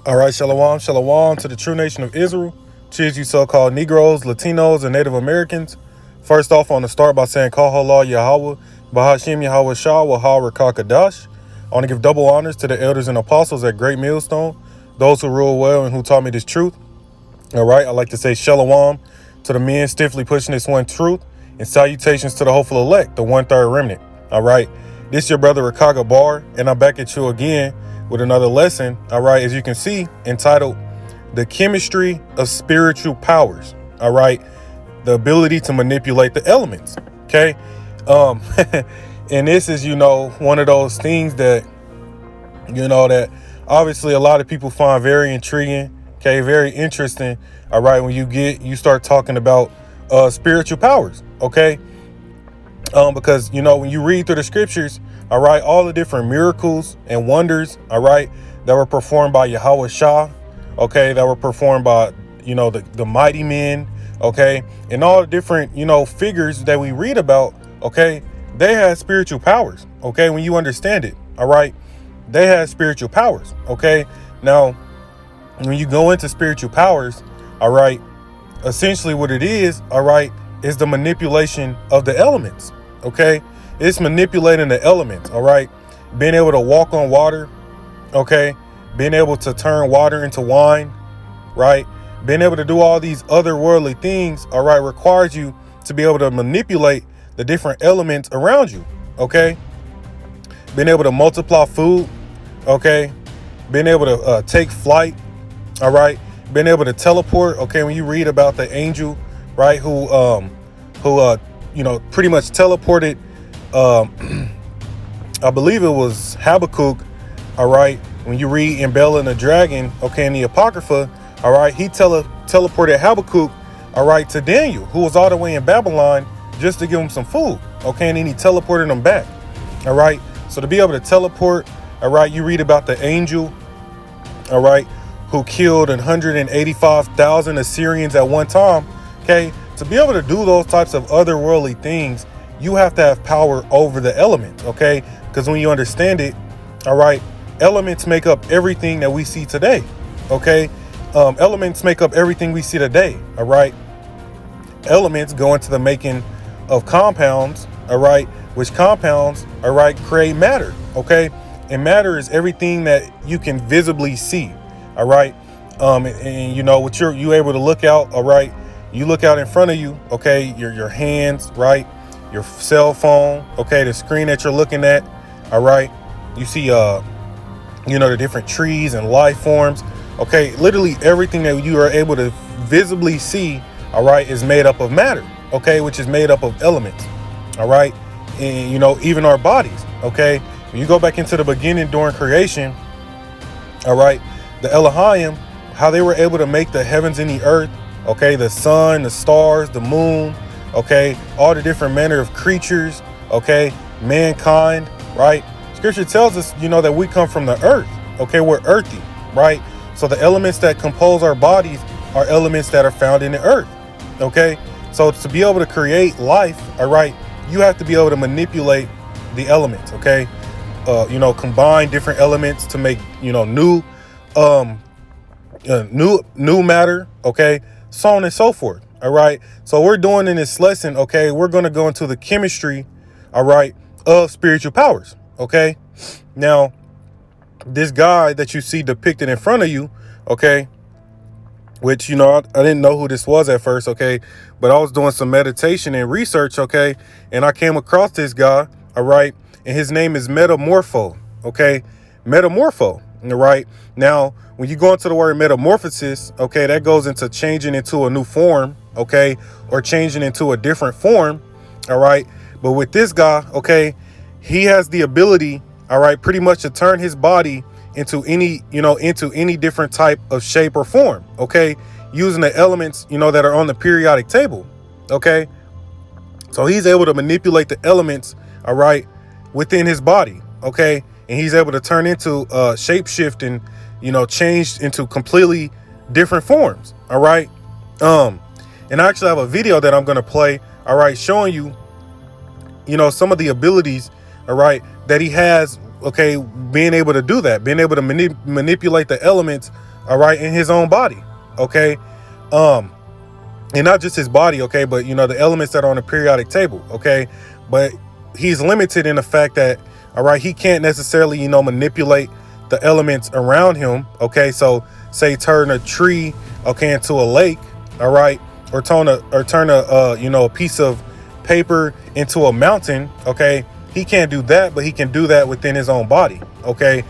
All right, shalom, shalom to the true nation of Israel. Cheers, you so-called Negroes, Latinos, and Native Americans. First off, I want to start by saying Kahala Yahweh, Bahashim Yahweh Shah, Wahar Rakakadash. I want to give double honors to the elders and apostles at Great Millstone, those who rule well and who taught me this truth. All right, I'd like to say shalom to the men stiffly pushing this one truth, and salutations to the hopeful elect, the 1/3 remnant. All right, this your brother Rakaga Bar, and I'm back at you again with another lesson. All right, as you can see, entitled The Chemistry of Spiritual Powers. All right, the ability to manipulate the elements. Okay, and this is, one of those things that, that obviously a lot of people find very intriguing. Okay, very interesting. All right, when you start talking about spiritual powers. Okay, because when you read through the scriptures, all right, all the different miracles and wonders, all right, that were performed by Yahweh Shah, okay, that were performed by the mighty men, okay, and all the different figures that we read about, okay, they had spiritual powers. Okay, when you understand it, all right, they had spiritual powers. Okay, now when you go into spiritual powers, all right, essentially what it is, all right, is the manipulation of the elements. Okay, it's manipulating the elements. All right, being able to walk on water. Okay, being able to turn water into wine. Right, being able to do all these otherworldly things, all right, requires you to be able to manipulate the different elements around you. Okay, being able to multiply food. Okay, being able to take flight. All right, being able to teleport. Okay, when you read about the angel, right, who pretty much teleported, I believe it was Habakkuk. All right, when you read in Bel and the Dragon, okay, in the Apocrypha, all right, he teleported Habakkuk, all right, to Daniel, who was all the way in Babylon, just to give him some food. Okay, and then he teleported him back. All right, so to be able to teleport, all right, you read about the angel, all right, who killed 185,000 Assyrians at one time. Okay, to be able to do those types of otherworldly things, you have to have power over the elements. Okay, because when you understand it, all right, elements make up everything that we see today. Okay, elements make up everything we see today. All right, elements go into the making of compounds. All right, which compounds, all right, create matter. Okay, and matter is everything that you can visibly see. All right, and what you able to look out. All right, you look out in front of you. Okay, your hands, right, your cell phone. Okay, the screen that you're looking at. All right, you see the different trees and life forms. Okay, literally everything that you are able to visibly see, all right, is made up of matter. Okay, which is made up of elements. All right, and even our bodies. Okay, when you go back into the beginning during creation, all right, the Elohim, how they were able to make the heavens and the earth, okay, the sun, the stars, the moon, okay, all the different manner of creatures, okay, mankind, right? Scripture tells us, that we come from the earth, okay, we're earthy, right? So the elements that compose our bodies are elements that are found in the earth, okay? So to be able to create life, all right, you have to be able to manipulate the elements, okay? Combine different elements to make, new matter, okay, so on and so forth. All right, so we're doing in this lesson, okay, we're going to go into the chemistry, all right, of spiritual powers. Okay, now this guy that you see depicted in front of you, okay, which I didn't know who this was at first, okay, but I was doing some meditation and research, okay, and I came across this guy, all right, and his name is Metamorpho. Okay, Metamorpho. All right, now when you go into the word metamorphosis, okay, that goes into changing into a new form, okay, or changing into a different form. All right, but with this guy, okay, he has the ability, all right, pretty much to turn his body into any different type of shape or form, okay, using the elements that are on the periodic table. Okay, so he's able to manipulate the elements, all right, within his body. Okay, and he's able to turn into shapeshift and change into completely different forms. All right, and I actually have a video that I'm going to play, all right, showing you some of the abilities, all right, that he has, okay, being able to do that, being able to manipulate the elements, all right, in his own body, okay? And not just his body, okay, but, you know, the elements that are on the periodic table, okay? But he's limited in the fact that, all right, he can't necessarily, you know, manipulate the elements around him, okay? So say turn a tree, okay, into a lake, all right, or turn a you know, a piece of paper into a mountain, okay? He can't do that, but he can do that within his own body, okay?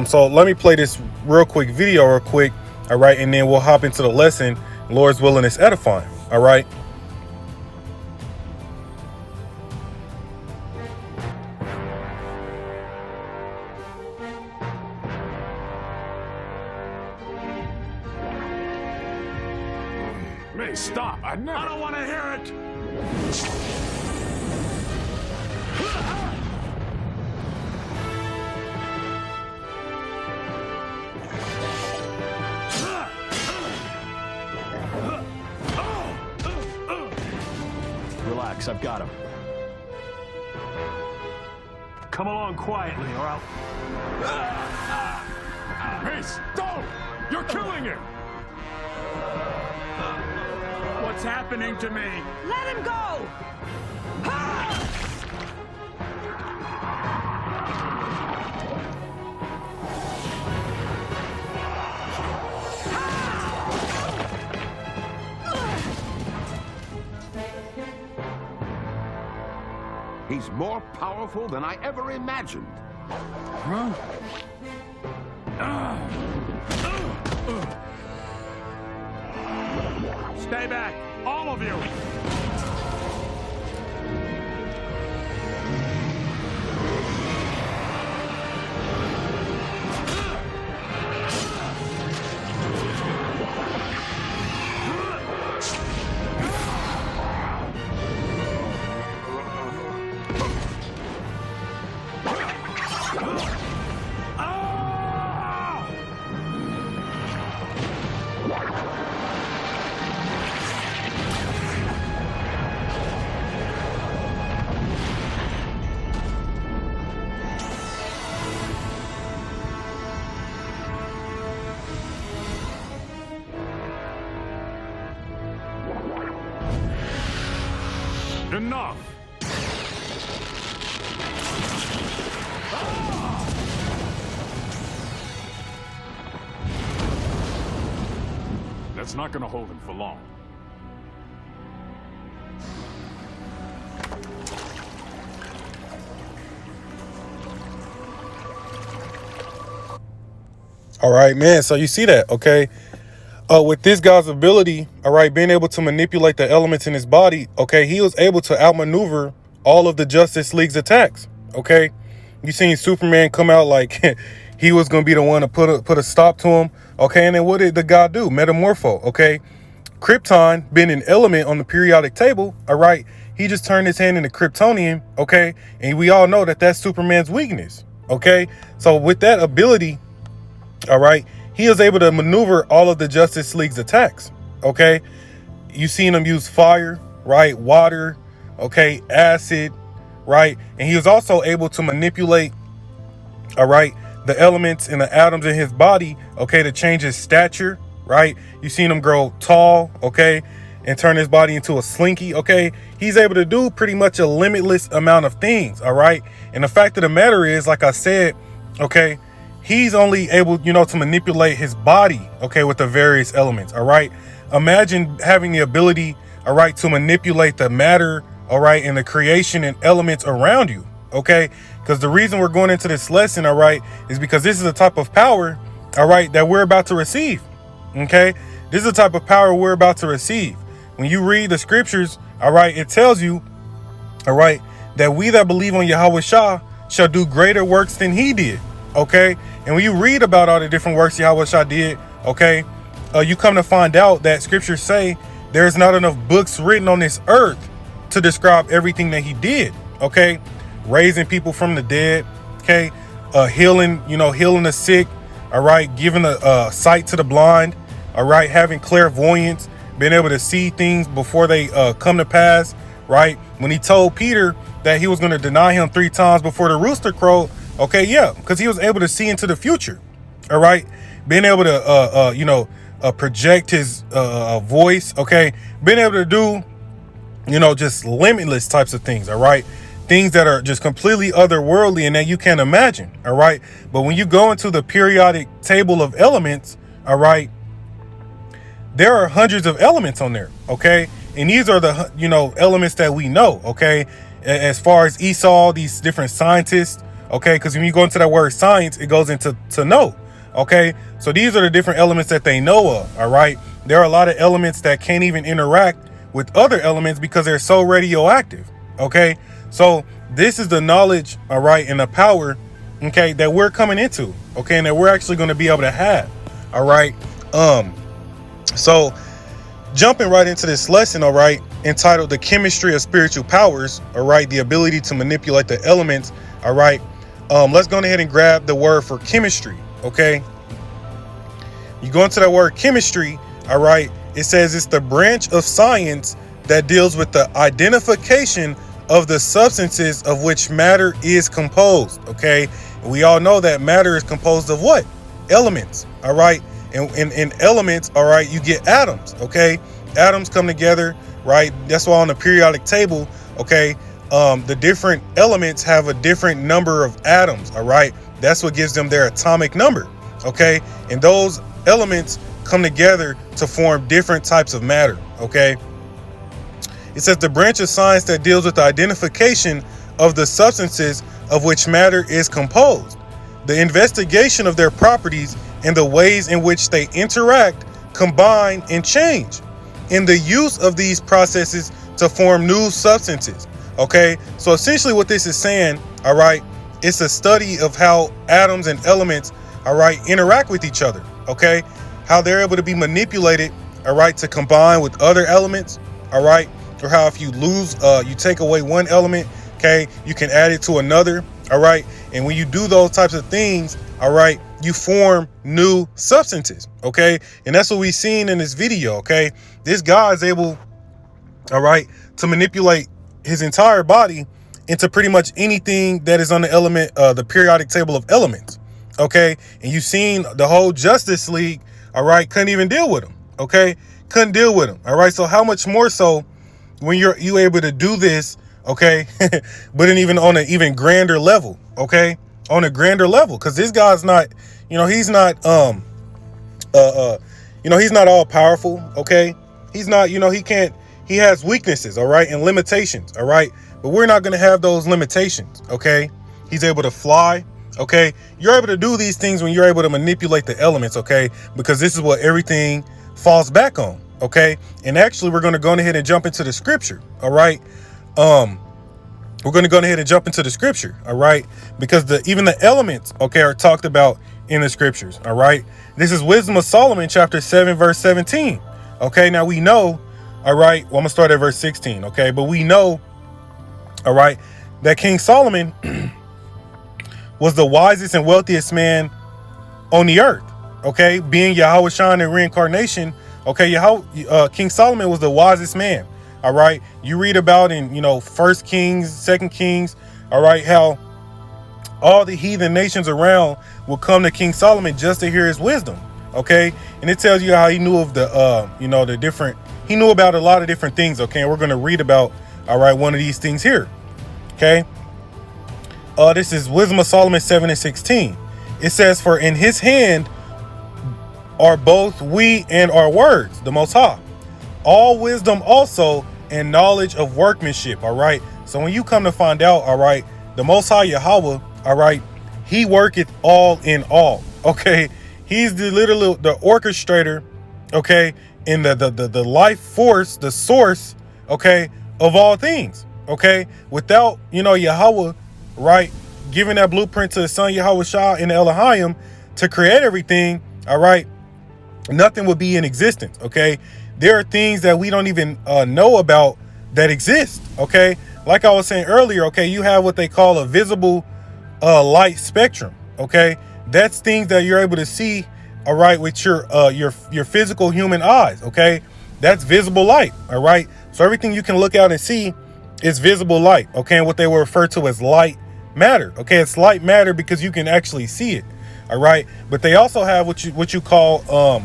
So let me play this real quick video real quick, all right, and then we'll hop into the lesson. Lord's willing, it's edifying, all right? May, stop. I don't want to hear it. Relax, I've got him. Come along quietly, or I'll... Mace, don't! You're killing him! What's happening to me? Let him go! He's more powerful than I ever imagined. Huh? Stay back, all of you! Enough! That's not gonna hold him for long. All right, man. So you see that, okay? With this guy's ability, all right, being able to manipulate the elements in his body, okay, he was able to outmaneuver all of the Justice League's attacks, okay? You seen Superman come out like he was going to be the one to put a stop to him, okay? And then what did the guy do? Metamorpho, okay? Krypton, being an element on the periodic table, all right, he just turned his hand into Kryptonian, okay? And we all know that that's Superman's weakness, okay? So with that ability, all right, he is able to maneuver all of the Justice League's attacks, okay? You seen him use fire, right? Water, okay? Acid, right? And he was also able to manipulate, all right, the elements and the atoms in his body, okay, to change his stature, right? You seen him grow tall, okay, and turn his body into a slinky, okay? He's able to do pretty much a limitless amount of things, all right? And the fact of the matter is, like I said, okay, he's only able, you know, to manipulate his body, okay, with the various elements, all right? Imagine having the ability, all right, to manipulate the matter, all right, and the creation and elements around you, okay? Because the reason we're going into this lesson, all right, is because this is a type of power, all right, that we're about to receive, okay? This is the type of power we're about to receive. When you read the scriptures, all right, it tells you, all right, that we that believe on Yahweh Shah shall do greater works than he did, okay? And when you read about all the different works Yahweh Shah did, okay, you come to find out that scriptures say there's not enough books written on this earth to describe everything that he did, okay? Raising people from the dead, okay? Healing, you know, healing the sick, all right? Giving a sight to the blind, all right? Having clairvoyance, being able to see things before they come to pass, right? When he told Peter that he was going to deny him 3 times before the rooster crowed, okay, yeah, because he was able to see into the future, all right? being able to project his voice, okay, being able to do just limitless types of things, all right, things that are just completely otherworldly and that you can't imagine, all right. But when you go into the periodic table of elements, all right, there are hundreds of elements on there, okay, and these are the elements that we know, okay, as far as Esau, these different scientists, okay, because when you go into that word science, it goes into to know, okay. So these are the different elements that they know of, all right. There are a lot of elements that can't even interact with other elements because they're so radioactive, okay. So this is the knowledge, all right, and the power, okay, that we're coming into, okay, and that we're actually going to be able to have, all right. So jumping right into this lesson, all right, entitled The Chemistry of Spiritual Powers, all right, the ability to manipulate the elements, all right. Let's go ahead and grab the word for chemistry, okay. You go into that word chemistry, all right, it says it's the branch of science that deals with the identification of the substances of which matter is composed, okay. And we all know that matter is composed of what? Elements, all right. And in elements, all right, you get atoms, okay. Atoms come together, right? That's why on the periodic table, okay, the different elements have a different number of atoms, all right. That's what gives them their atomic number, okay. And those elements come together to form different types of matter, okay. It says the branch of science that deals with the identification of the substances of which matter is composed, the investigation of their properties and the ways in which they interact, combine, and change, in the use of these processes to form new substances, okay. So essentially what this is saying, all right, it's a study of how atoms and elements, all right, interact with each other, okay, how they're able to be manipulated, all right, to combine with other elements, all right, or how if you lose, you take away one element, okay, you can add it to another, all right, and when you do those types of things, all right, you form new substances, okay, and that's what we've seen in this video, okay. This guy is able, all right, to manipulate his entire body into pretty much anything that is on the element, the periodic table of elements, okay, and you've seen the whole Justice League, all right, couldn't even deal with him, okay, couldn't deal with him, all right. So how much more so when you able to do this, okay, but even on an even grander level, okay, on a grander level, because this guy's not, he's not he's not all powerful, okay, he's not, he has weaknesses, all right, and limitations, all right, but we're not going to have those limitations, okay. He's able to fly, okay. You're able to do these things when you're able to manipulate the elements, okay, because this is what everything falls back on, okay. And actually we're going to go ahead and jump into the scripture, all right. We're going to go ahead and jump into the scripture, all right, because even the elements, okay, are talked about in the scriptures, all right. This is Wisdom of Solomon, chapter 7, verse 17, okay. Now we know, all right, well, I'm gonna start at verse 16, okay, but we know, all right, that King Solomon was the wisest and wealthiest man on the earth, okay, being Yahushua in reincarnation, okay. King Solomon was the wisest man, all right. You read about in, First Kings, Second Kings, all right, how all the heathen nations around will come to King Solomon just to hear his wisdom, okay. And it tells you how he knew of he knew about a lot of different things, okay. And we're going to read about, all right, one of these things here, okay. This is Wisdom of Solomon 7 and 16. It says, for in his hand are both we and our words, the Most High, all wisdom also and knowledge of workmanship, all right. So when you come to find out, all right, the Most High Yahweh, all right, he worketh all in all, okay. He's the orchestrator, okay, and the life force, the source, okay, of all things, okay. Without, Yahweh, right, giving that blueprint to his son Yahushua in the Elohim to create everything, all right, nothing would be in existence, okay. There are things that we don't even know about that exist, okay. Like I was saying earlier, okay, you have what they call a visible light spectrum, okay. That's things that you're able to see, all right, with your physical human eyes, okay. That's visible light, all right. So everything you can look out and see is visible light, okay. And what they will refer to as light matter, okay. It's light matter because you can actually see it, All right, but they also have what you call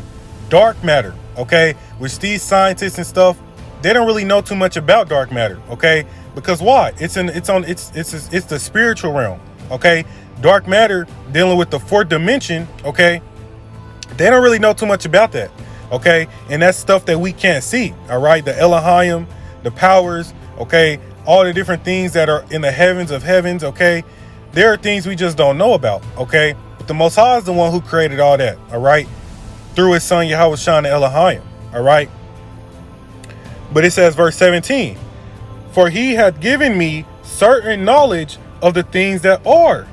dark matter. Okay, which these scientists and stuff, they don't really know too much about dark matter. Okay, because why? It's the spiritual realm. Okay, dark matter dealing with the fourth dimension. Okay, they don't really know too much about that. Okay, and that's stuff that we can't see. All right, the Elohim, the powers. Okay, all the different things that are in the heavens of heavens. Okay, there are things we just don't know about. Okay, but the Most High is the one who created all that. All right, through his son Yahweh Shah the Elohim. All right, but it says verse 17, for he had given me certain knowledge of the things that are,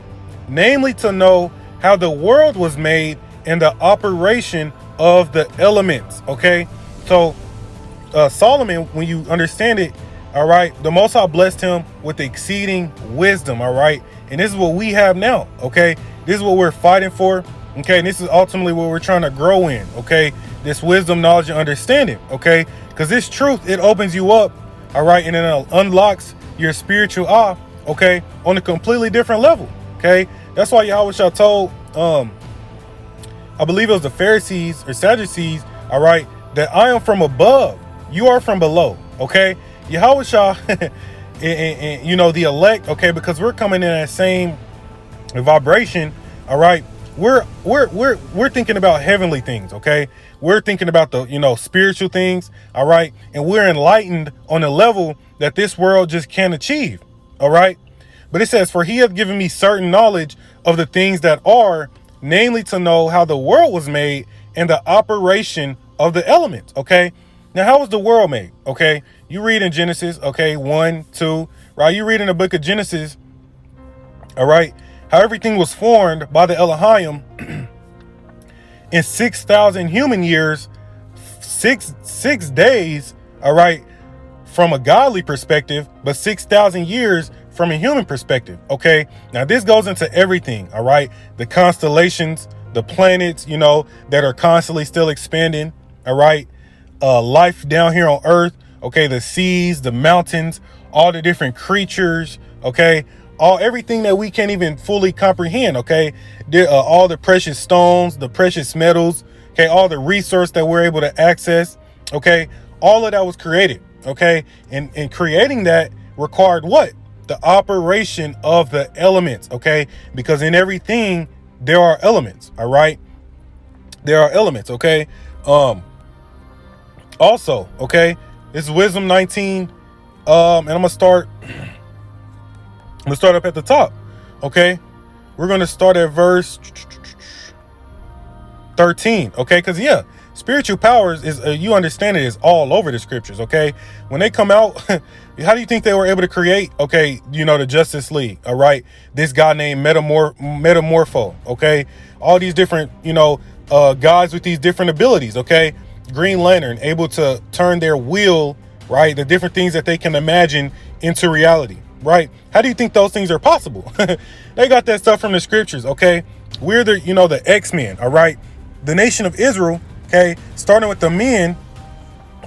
namely to know how the world was made and the operation of the elements. Okay, so Solomon, when you understand it, all right, the Most High blessed him with exceeding wisdom. All right, and this is what we have now. Okay, this is what we're fighting for. Okay, and this is ultimately what we're trying to grow in. Okay, this wisdom, knowledge, and understanding. Okay, because this truth, it opens you up. All right, and it unlocks your spiritual eye. Okay, on a completely different level. Okay, that's why Yahweh Shah told I believe it was the Pharisees or Sadducees, all right, that I am from above, you are from below. Okay, Yahweh Shah and you know, the elect. Okay, because we're coming in that same vibration. All right, we're thinking about heavenly things. Okay, we're thinking about the, you know, spiritual things. All right, and we're enlightened on a level that this world just can't achieve. All right, but it says, for he hath given me certain knowledge of the things that are, namely to know how the world was made and the operation of the elements. Okay, now how was the world made? Okay, you read in Genesis, okay, 1, 2, right? You read in the book of Genesis, all right, how everything was formed by the Elohim in 6,000 human years, six days, all right, from a godly perspective, but 6,000 years from a human perspective. Okay, now this goes into everything. All right, the constellations, the planets, you know, that are constantly still expanding. All right, life down here on earth. Okay, the seas, the mountains, all the different creatures. Okay, everything that we can't even fully comprehend. Okay, all the precious stones, the precious metals. Okay, all the resource that we're able to access. Okay, all of that was created. Okay, and creating that required what? The operation of the elements. Okay, because in everything there are elements. All right, there are elements. Okay, also, okay, this is Wisdom 19, and I'm gonna start up at the top. Okay, we're gonna start at verse 13. Okay, because yeah, spiritual powers is you understand it, is all over the scriptures. Okay, when they come out, how do you think they were able to create, okay, you know, the Justice League? All right, this guy named Metamorpho. Okay, all these different, you know, guys with these different abilities. Okay, Green Lantern, able to turn their will, right, the different things that they can imagine into reality. Right, how do you think those things are possible? They got that stuff from the scriptures. Okay, we're the, you know, the X-Men. All right, the nation of Israel, okay, starting with the men,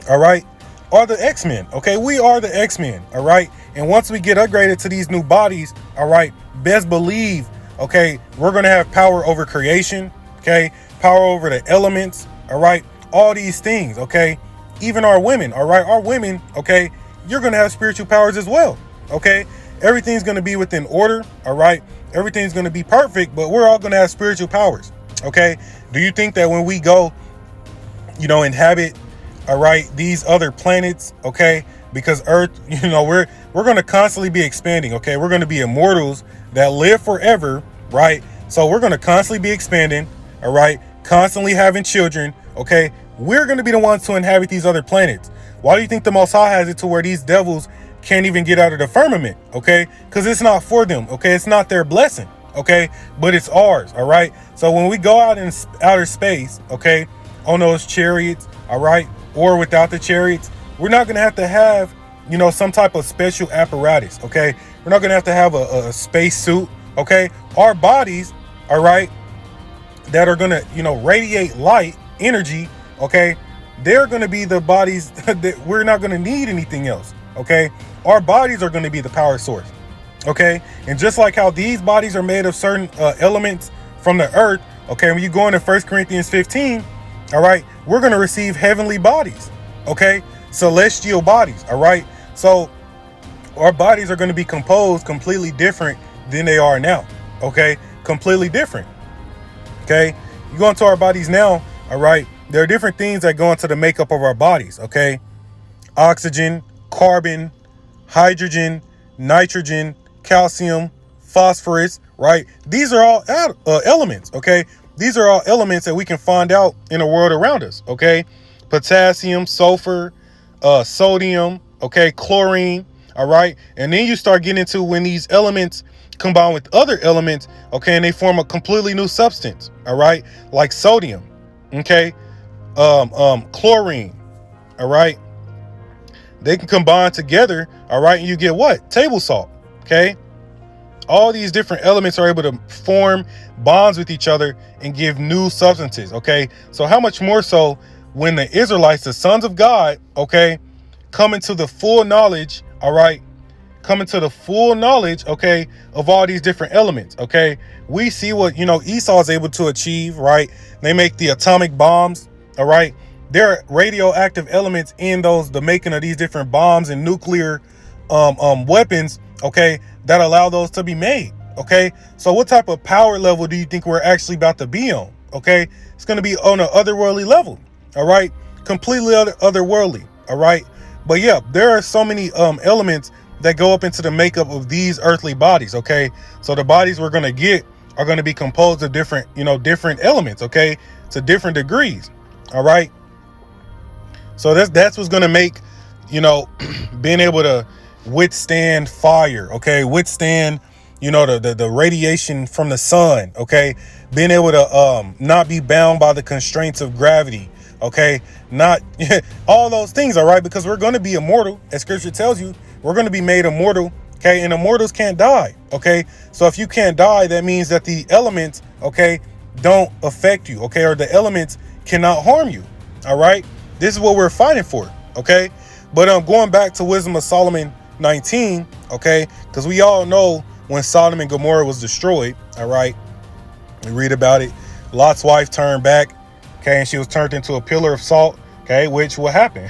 all right, are the X-Men. Okay, we are the X-Men. All right, and once we get upgraded to these new bodies, all right, best believe, okay, we're gonna have power over creation. Okay, power over the elements. All right, all these things. Okay, even our women. All right, our women. Okay, you're gonna have spiritual powers as well. Okay, everything's gonna be within order. All right, everything's gonna be perfect, but we're all gonna have spiritual powers. Okay, do you think that when we go, you know, inhabit, all right, these other planets, okay, because Earth, you know, we're going to constantly be expanding. Okay, we're going to be immortals that live forever, right? So we're going to constantly be expanding, all right, constantly having children. Okay, we're going to be the ones to inhabit these other planets. Why do you think the Most High has it to where these devils can't even get out of the firmament? Okay, because it's not for them. Okay, it's not their blessing. Okay, but it's ours. All right, so when we go out in outer space, okay, on those chariots, all right, or without the chariots, we're not going to have, you know, some type of special apparatus. Okay, we're not going to have a space suit. Okay, our bodies, all right, that are going to, you know, radiate light energy. Okay, they're going to be the bodies that we're not going to need anything else. Okay, our bodies are going to be the power source. Okay, and just like how these bodies are made of certain elements from the earth, Okay, when you go into 1 Corinthians 15, all right, we're going to receive heavenly bodies, okay, celestial bodies, all right. So our bodies are going to be composed completely different than they are now, okay, completely different. Okay, you go into our bodies now, all right, there are different things that go into the makeup of our bodies, okay, oxygen, carbon, hydrogen, nitrogen, calcium, phosphorus, right? These are all elements, okay? These are all elements that we can find out in the world around us, okay? Potassium, sulfur, sodium, okay, chlorine, all right? And then you start getting into when these elements combine with other elements, okay, and they form a completely new substance, all right? Like sodium, okay? Chlorine, all right? They can combine together, all right, and you get what? Table salt, okay? All these different elements are able to form bonds with each other and give new substances, okay? So how much more so when the Israelites, the sons of God, okay, come into the full knowledge, all right, come into the full knowledge, okay, of all these different elements, okay? We see what, Esau is able to achieve, right? They make the atomic bombs, all right? There are radioactive elements in the making of these different bombs and nuclear weapons, okay, that allow those to be made, okay? So what type of power level do you think we're actually about to be on, okay? It's going to be on an otherworldly level, all right? Completely otherworldly, all right? But yeah, there are so many elements that go up into the makeup of these earthly bodies, okay? So the bodies we're going to get are going to be composed of different, different elements, okay? To different degrees, all right? So that's what's going to make, being able to withstand fire, okay, withstand the radiation from the sun, okay, being able to not be bound by the constraints of gravity, okay, not all those things, all right, because we're going to be immortal, as scripture tells you. We're going to be made immortal, okay, and immortals can't die, okay? So if you can't die, that means that the elements, okay, don't affect you, okay, or the elements cannot harm you, all right? This is what we're fighting for, okay? But going back to Wisdom of Solomon 19, okay, because we all know when Sodom and Gomorrah was destroyed, all right, we read about it. Lot's wife turned back, okay, and she was turned into a pillar of salt, okay, which will happen.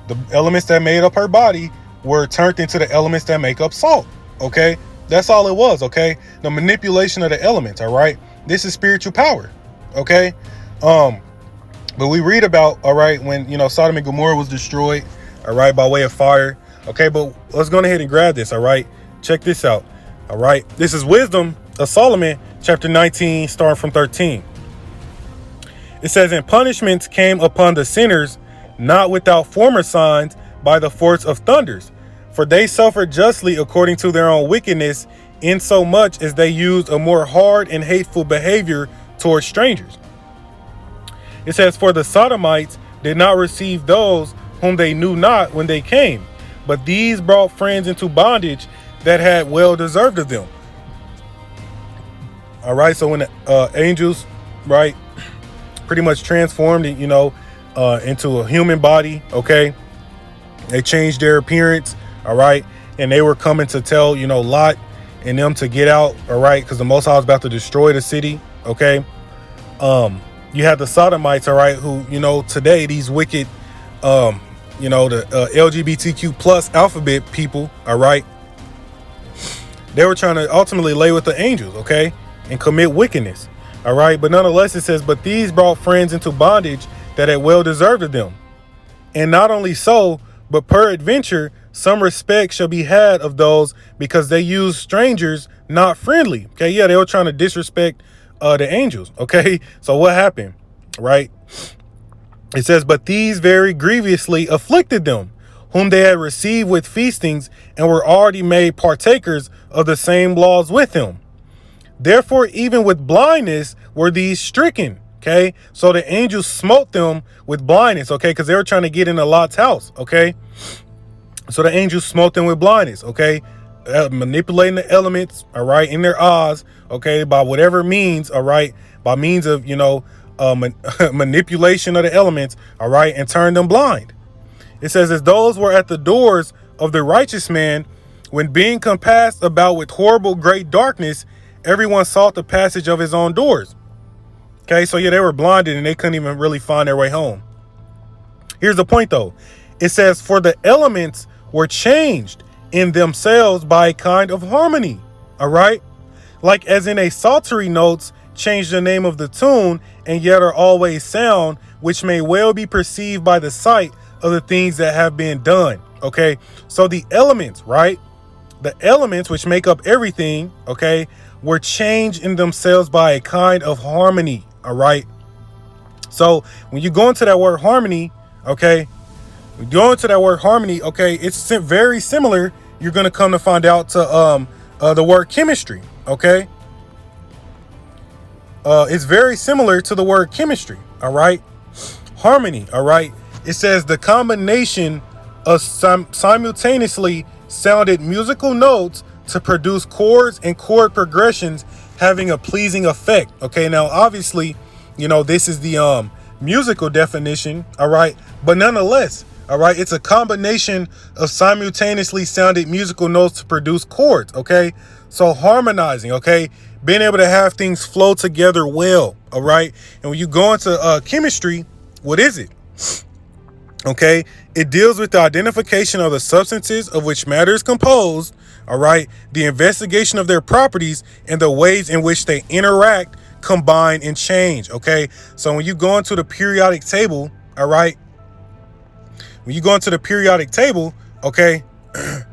The elements that made up her body were turned into the elements that make up salt, okay? That's all it was, okay? The manipulation of the elements, all right? This is spiritual power, okay? But we read about, all right, when, Sodom and Gomorrah was destroyed, all right, by way of fire. Okay, but let's go ahead and grab this, all right? Check this out, all right? This is Wisdom of Solomon, chapter 19, starting from 13. It says, "And punishments came upon the sinners, not without former signs, by the force of thunders. For they suffered justly according to their own wickedness, insomuch as they used a more hard and hateful behavior towards strangers." It says, "For the Sodomites did not receive those whom they knew not when they came, but these brought friends into bondage that had well deserved of them." All right, so when the angels, right, pretty much transformed, into a human body, okay, they changed their appearance, all right, and they were coming to tell, Lot and them to get out, all right, because the Most High was about to destroy the city, okay. You have the Sodomites, all right, who, today, these wicked, the LGBTQ plus alphabet people, all right, they were trying to ultimately lay with the angels, okay, and commit wickedness, all right. But nonetheless, it says, "But these brought friends into bondage that had well deserved of them. And not only so, but peradventure, some respect shall be had of those, because they use strangers not friendly." Okay, yeah, they were trying to disrespect the angels, okay. So what happened, right? It says, "But these very grievously afflicted them, whom they had received with feastings, and were already made partakers of the same laws with him. Therefore, even with blindness were these stricken." Okay, so the angels smote them with blindness, okay, because they were trying to get into Lot's house, okay. So the angels smote them with blindness, okay, manipulating the elements, all right, in their eyes, okay, by whatever means, all right, by means of, manipulation of the elements, all right, and turned them blind. It says, "As those were at the doors of the righteous man, when being compassed about with horrible great darkness, everyone sought the passage of his own doors." Okay, so yeah, they were blinded and they couldn't even really find their way home. Here's the point though. It says, for the elements were changed in themselves by a kind of harmony. All right. Like as in a psaltery notes change the name of the tune and yet are always sound, which may well be perceived by the sight of the things that have been done. Okay. So the elements, right? The elements which make up everything, okay, were changed in themselves by a kind of harmony. All right. So when you go into that word harmony, okay, it's very similar. You're going to come to find out to the word chemistry. Okay. It's very similar to the word chemistry. All right. Harmony. All right. It says the combination of simultaneously sounded musical notes to produce chords and chord progressions having a pleasing effect. Okay. Now, obviously, this is the musical definition. All right. But nonetheless, all right, it's a combination of simultaneously sounded musical notes to produce chords. Okay. So harmonizing. Okay. Being able to have things flow together well. All right. And when you go into chemistry, what is it? Okay. It deals with the identification of the substances of which matter is composed. All right. The investigation of their properties and the ways in which they interact, combine, and change. Okay. So when you go into the periodic table, all right. When you go into the periodic table, okay. Let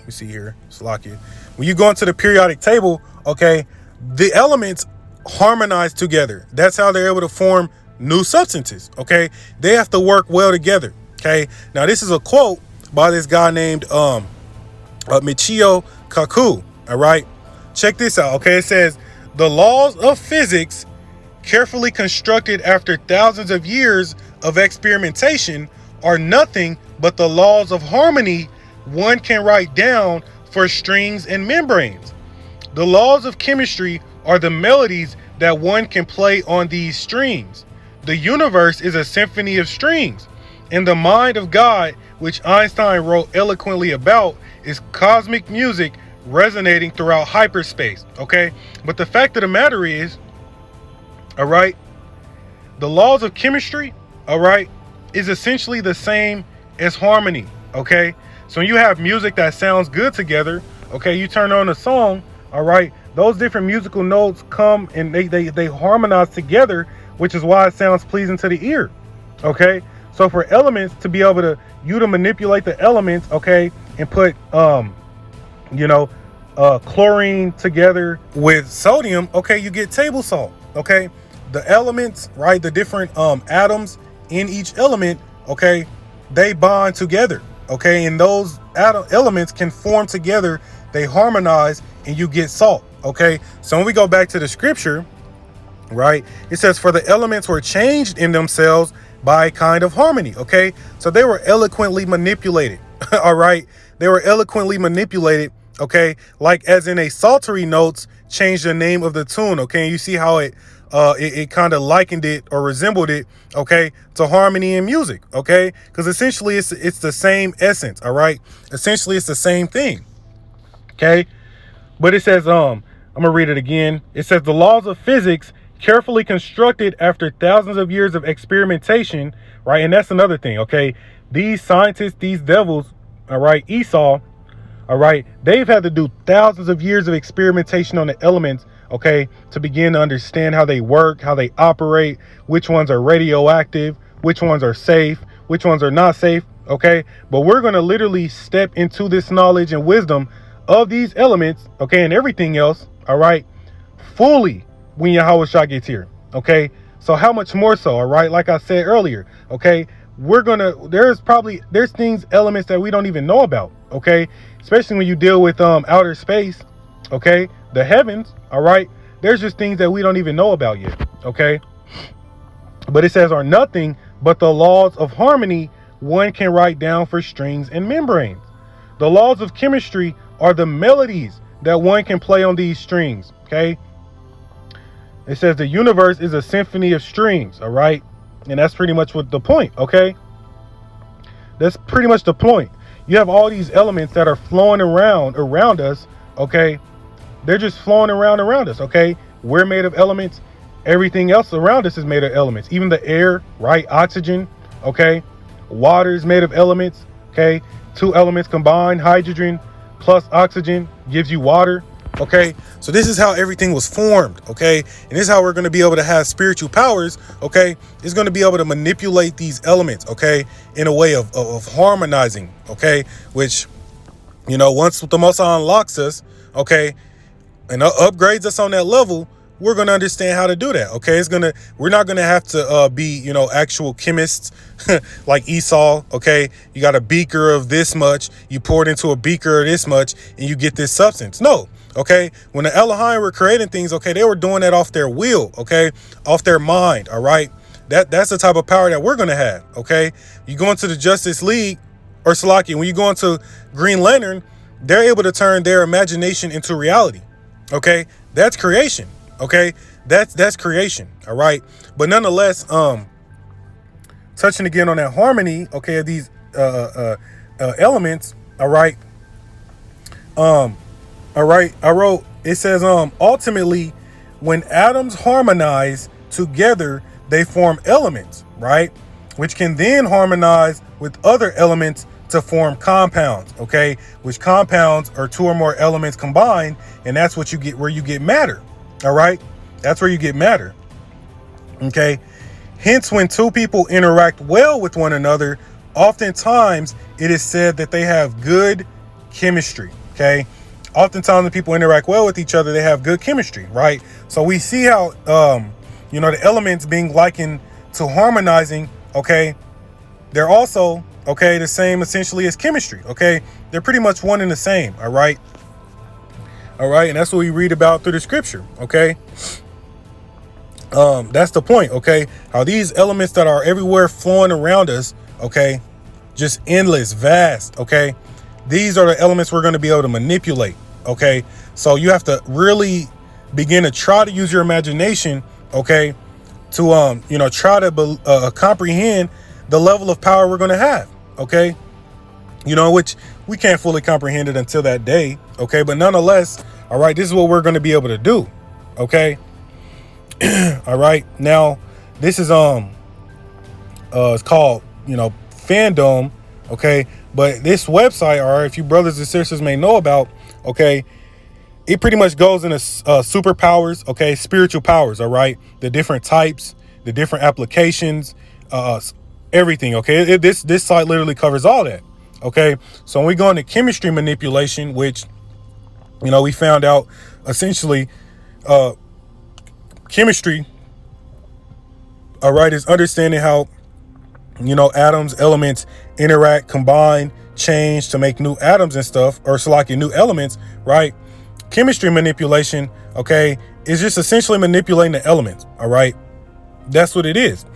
me see here. Slovakia. When you go into the periodic table, okay, the elements harmonize together. That's how they're able to form new substances. Okay. They have to work well together. Okay. Now this is a quote by this guy named Michio Kaku. All right. Check this out. Okay. It says the laws of physics carefully constructed after thousands of years of experimentation are nothing but the laws of harmony one can write down for strings and membranes. The laws of chemistry are the melodies that one can play on these strings. The universe is a symphony of strings, and the mind of God, which Einstein wrote eloquently about, is cosmic music resonating throughout hyperspace. Okay, but the fact of the matter is, all right, the laws of chemistry, all right, is essentially the same as harmony. Okay, so when you have music that sounds good together, okay, you turn on a song, all right, those different musical notes come and they harmonize together, which is why it sounds pleasing to the ear. Okay, so for elements to be able to manipulate the elements, okay, and put chlorine together with sodium, okay, you get table salt. Okay, the elements, right, the different atoms in each element, okay, they bond together. Okay, and those elements can form together, they harmonize, and you get salt. Okay, so when we go back to the scripture, right, it says, for the elements were changed in themselves by a kind of harmony. Okay, so they were eloquently manipulated. All right, they were eloquently manipulated. Okay, like as in a psaltery notes change the name of the tune. Okay, and you see how it kind of likened it or resembled it, okay, to harmony in music. Okay, because essentially it's the same essence. All right, essentially it's the same thing. Okay, but it says I'm gonna read it again. It says the laws of physics carefully constructed after thousands of years of experimentation, right? And that's another thing. Okay, these scientists, these devils, all right, Esau, all right, they've had to do thousands of years of experimentation on the elements, okay, to begin to understand how they work, how they operate, which ones are radioactive, which ones are safe, which ones are not safe. Okay, but we're going to literally step into this knowledge and wisdom of these elements, okay, and everything else, all right, fully when Yahweh Shah gets here. Okay, so how much more so? All right, like I said earlier, okay, there's things, elements that we don't even know about. Okay, especially when you deal with outer space, okay, the heavens. All right, there's just things that we don't even know about yet. Okay, but it says are nothing but the laws of harmony one can write down for strings and membranes. The laws of chemistry are the melodies that one can play on these strings. Okay, it says the universe is a symphony of strings. All right, and that's pretty much what the point. Okay, that's pretty much the point. You have all these elements that are flowing around us. Okay, they're just flowing around us. Okay, we're made of elements. Everything else around us is made of elements. Even the air, right? Oxygen, okay? Water is made of elements, okay? Two elements combined, hydrogen plus oxygen gives you water, okay? So this is how everything was formed, okay? And this is how we're going to be able to have spiritual powers, okay? It's going to be able to manipulate these elements, okay? In a way of harmonizing, okay? Which, you know, once the Most High unlocks us, okay, and upgrades us on that level, we're going to understand how to do that. Okay. We're not going to have to be, you know, actual chemists like Esau. Okay. You got a beaker of this much, you pour it into a beaker of this much and you get this substance. No. Okay. When the Elohim were creating things, okay, they were doing that off their will. Okay. Off their mind. All right. That's the type of power that we're going to have. Okay. You go into the Justice League or Salaki, when you go into Green Lantern, they're able to turn their imagination into reality. Okay. That's creation. Okay, that's creation. All right, but nonetheless, touching again on that harmony, okay, of these elements. All right, I wrote, it says ultimately when atoms harmonize together they form elements, right, which can then harmonize with other elements to form compounds. Okay, which compounds are two or more elements combined, and that's what you get, where you get matter. All right, that's where you get matter. Okay, hence when two people interact well with one another, oftentimes it is said that they have good chemistry. Okay, oftentimes when people interact well with each other, they have good chemistry, right? So we see how you know, the elements being likened to harmonizing. Okay, they're also, okay, the same essentially as chemistry. Okay, they're pretty much one and the same. All right. All right, and that's what we read about through the scripture, okay? That's the point, okay? How these elements that are everywhere flowing around us, okay, just endless, vast, okay? These are the elements we're going to be able to manipulate, okay? So you have to really begin to try to use your imagination, okay, to, you know, try to comprehend the level of power we're going to have, okay? You know, which we can't fully comprehend it until that day, okay? But nonetheless, all right, this is what we're going to be able to do, okay? All right, now this is it's called, you know, Fandom, okay? But this website, all right, if you brothers and sisters may know about, okay, it pretty much goes into superpowers, okay, spiritual powers, all right, the different types, the different applications, everything, okay? This site literally covers all that. Okay, so when we go into chemistry manipulation, which, you know, we found out essentially chemistry, all right, is understanding how, you know, atoms, elements interact, combine, change to make new atoms and stuff, or so like new elements, right? Chemistry manipulation, okay, is just essentially manipulating the elements, all right? That's what it is.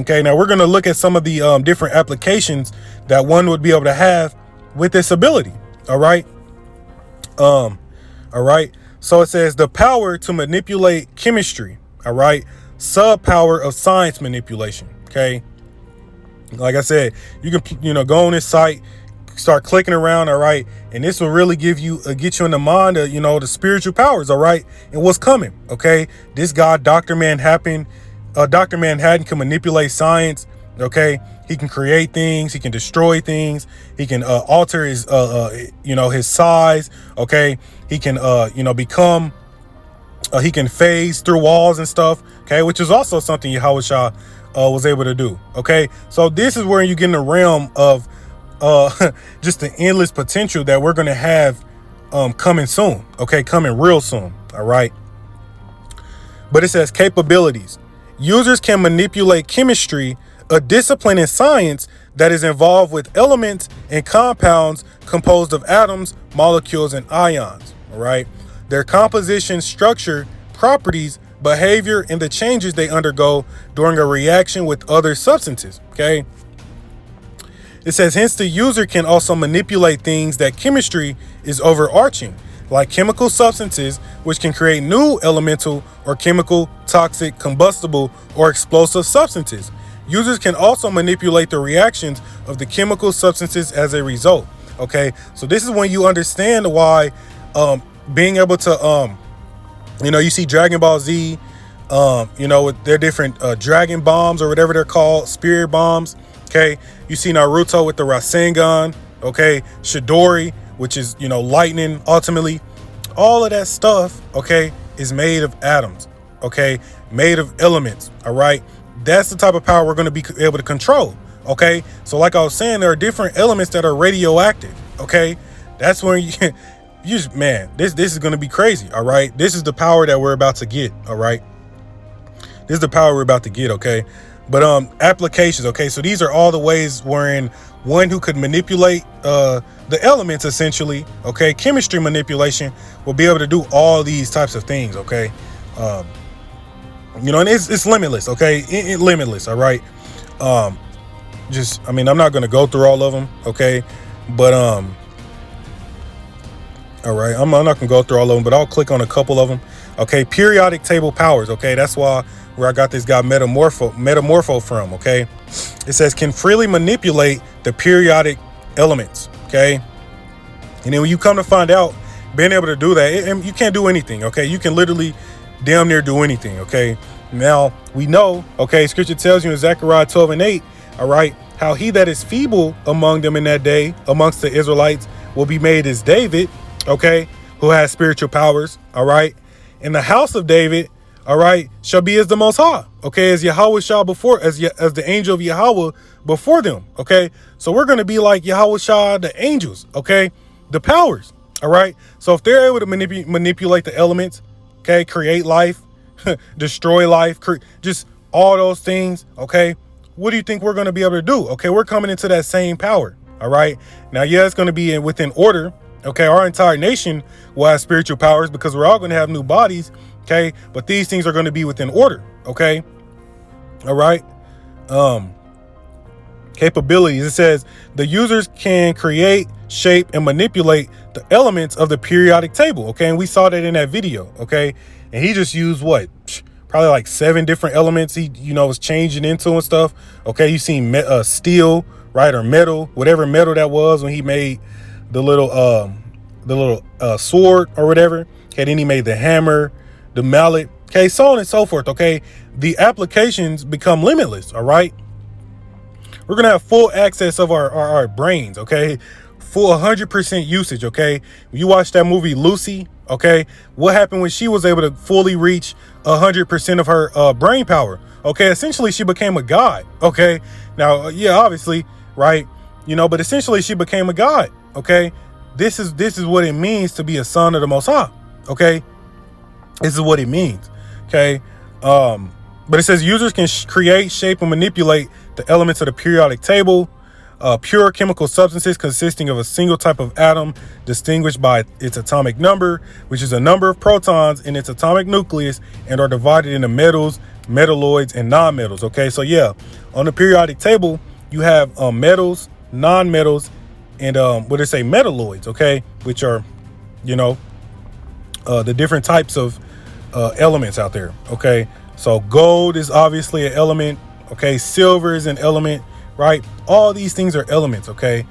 Okay, now we're going to look at some of the different applications that one would be able to have with this ability. All right. All right. So it says the power to manipulate chemistry. All right. Sub power of science manipulation. Okay. Like I said, you can, you know, go on this site, start clicking around. All right. And this will really give you, get you in the mind of, you know, the spiritual powers. All right. And what's coming. Okay. This guy, Dr. Manhattan can manipulate science. Okay, he can create things, he can destroy things, he can alter his you know, his size. Okay, he can you know, become he can phase through walls and stuff. Okay, which is also something Yahushua was able to do. Okay, so this is where you get in the realm of just the endless potential that we're going to have coming soon. Okay, coming real soon. All right, but it says capabilities. Users can manipulate chemistry, a discipline in science that is involved with elements and compounds composed of atoms, molecules, and ions. All right. Their composition, structure, properties, behavior, and the changes they undergo during a reaction with other substances. Okay. It says, hence the user can also manipulate things that chemistry is overarching, like chemical substances, which can create new elemental or chemical, toxic, combustible, or explosive substances. Users can also manipulate the reactions of the chemical substances as a result. Okay, so this is when you understand why being able to, you know, you see Dragon Ball Z, You know, with their different dragon bombs or whatever they're called, spirit bombs. Okay, you see Naruto with the Rasengan. Okay, Chidori, which is, you know, lightning. Ultimately, all of that stuff, okay, is made of atoms. Okay, made of elements. All right, that's the type of power we're going to be able to control. Okay, so like I was saying, there are different elements that are radioactive. Okay, that's when you just, man, this is going to be crazy. All right, this is the power that we're about to get. All right, this is the power we're about to get. Okay, but applications. Okay, so these are all the ways wherein one who could manipulate the elements, essentially. Okay, chemistry manipulation will be able to do all these types of things. Okay, you know, and it's limitless. Okay, limitless. All right. Just, I mean, I'm not going to go through all of them. Okay, but all right, I'm not gonna go through all of them, but I'll click on a couple of them. Okay, periodic table powers. Okay, that's why where I got this guy Metamorpho from. Okay, it says can freely manipulate the periodic elements. Okay, and then when you come to find out, being able to do that, you can't do anything. Okay, you can literally damn near do anything. Okay, now we know. Okay, Scripture tells you in Zechariah 12:8. All right, how he that is feeble among them in that day, amongst the Israelites, will be made as David. Okay, who has spiritual powers. All right, in the house of David, all right, shall be as the Most High. Okay, as Yahweh Shah before, as the angel of Yahweh before them. Okay, so we're going to be like Yahweh Shah, the angels. Okay, the powers. All right, so if they're able to manipulate the elements, okay, create life, destroy life, just all those things. Okay, what do you think we're going to be able to do? Okay, we're coming into that same power. All right, now, yeah, it's going to be within order. Okay, our entire nation will have spiritual powers because we're all going to have new bodies. Okay, but these things are going to be within order. Okay, all right. Capabilities. It says the users can create, shape, and manipulate the elements of the periodic table. Okay, and we saw that in that video. Okay, and he just used what? Probably like 7 different elements he, you know, was changing into and stuff. Okay, you seen steel, right, or metal, whatever metal that was when he made the little sword or whatever. Okay, then he made the hammer, the mallet. Okay, so on and so forth. Okay, the applications become limitless. All right, we're gonna have full access of our brains. Okay, full 100% usage. Okay, you watch that movie Lucy. Okay, what happened when she was able to fully reach 100% of her brain power? Okay, essentially she became a god. Okay, now yeah, obviously, right, you know, but essentially she became a god. Okay, this is what it means to be a son of the Most High. Okay, this is what it means. Okay, but it says users can create, shape, and manipulate the elements of the periodic table. Pure chemical substances consisting of a single type of atom distinguished by its atomic number, which is a number of protons in its atomic nucleus, and are divided into metals, metalloids, and non-metals. Okay, so yeah, on the periodic table you have metals, non-metals, and what they say, metalloids. Okay, which are, you know, the different types of elements out there. Okay, so gold is obviously an element. Okay, silver is an element. Right, all these things are elements. Okay,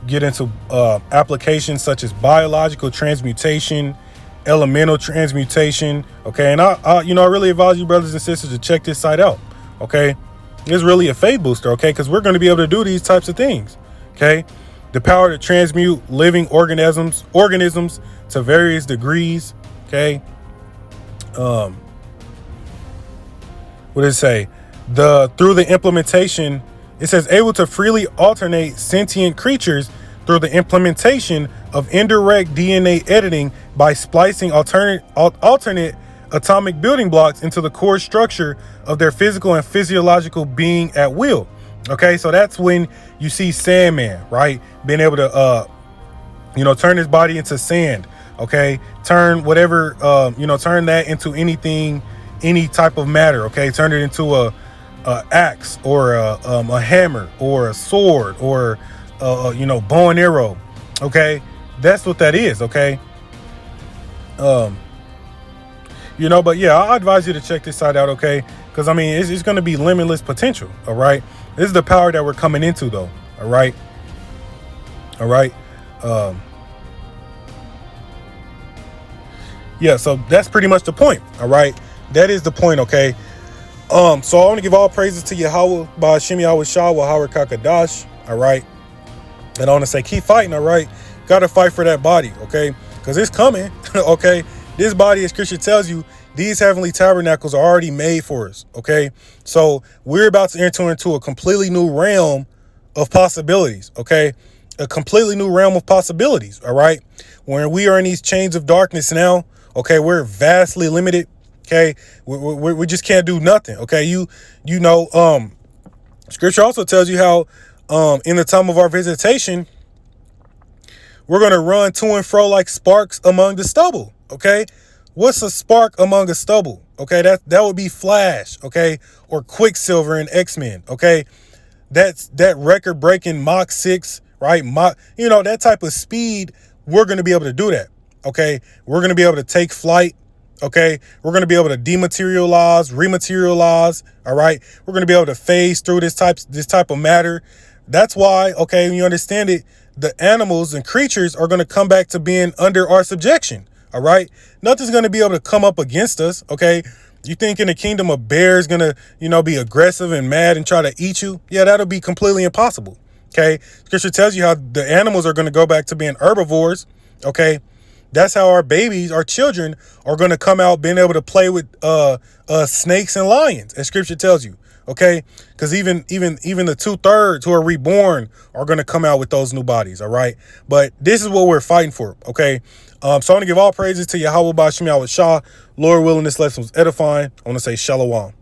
get into applications such as biological transmutation, elemental transmutation. Okay, and I you know, I really advise you, brothers and sisters, to check this site out. Okay, it's really a faith booster. Okay, because we're going to be able to do these types of things. Okay, the power to transmute living organisms to various degrees. Okay, what does it say? Through the implementation. It says able to freely alternate sentient creatures through the implementation of indirect DNA editing by splicing alternate atomic building blocks into the core structure of their physical and physiological being at will. Okay, so that's when you see Sandman, right, being able to you know, turn his body into sand. Okay, turn whatever turn that into anything, any type of matter. Okay, turn it into a axe or a hammer or a sword or you know, bow and arrow. Okay, that's what that is. Okay, you know, but yeah, I advise you to check this site out. Okay, because I mean, it's going to be limitless potential. All right, this is the power that we're coming into, though. All right, yeah, so that's pretty much the point. All right, That is the point, okay? So I want to give all praises to Yahweh, Ba'ashim Yahweh Shah, Wahar Kakadash, all right? And I want to say, keep fighting, all right? Got to fight for that body, okay? Because it's coming, okay? This body, as Scripture tells you, these heavenly tabernacles are already made for us, okay? So we're about to enter into a completely new realm of possibilities, okay? A completely new realm of possibilities, all right? When we are in these chains of darkness now, okay, we're vastly limited, okay? We just can't do nothing, okay? You know, Scripture also tells you how in the time of our visitation, we're going to run to and fro like sparks among the stubble, okay? What's a spark among a stubble? Okay, that would be Flash, okay? Or Quicksilver in X-Men, okay? That's that record-breaking Mach 6, right? That type of speed, we're going to be able to do that, okay? We're going to be able to take flight, okay? We're going to be able to dematerialize, rematerialize, all right? We're going to be able to phase through this type of matter. That's why, okay, when you understand it, the animals and creatures are going to come back to being under our subjection, all right? Nothing's going to be able to come up against us, okay? You think in the kingdom a bear is going to, be aggressive and mad and try to eat you? Yeah, that'll be completely impossible, okay? Scripture tells you how the animals are going to go back to being herbivores, okay? That's how our babies, our children, are going to come out being able to play with snakes and lions, as Scripture tells you, okay? Because even the 2/3 who are reborn are going to come out with those new bodies, all right? But this is what we're fighting for, okay? So I want to give all praises to Yahweh Ba'ashim Yahweh Shah. Lord willing, this lesson was edifying. I want to say shalom.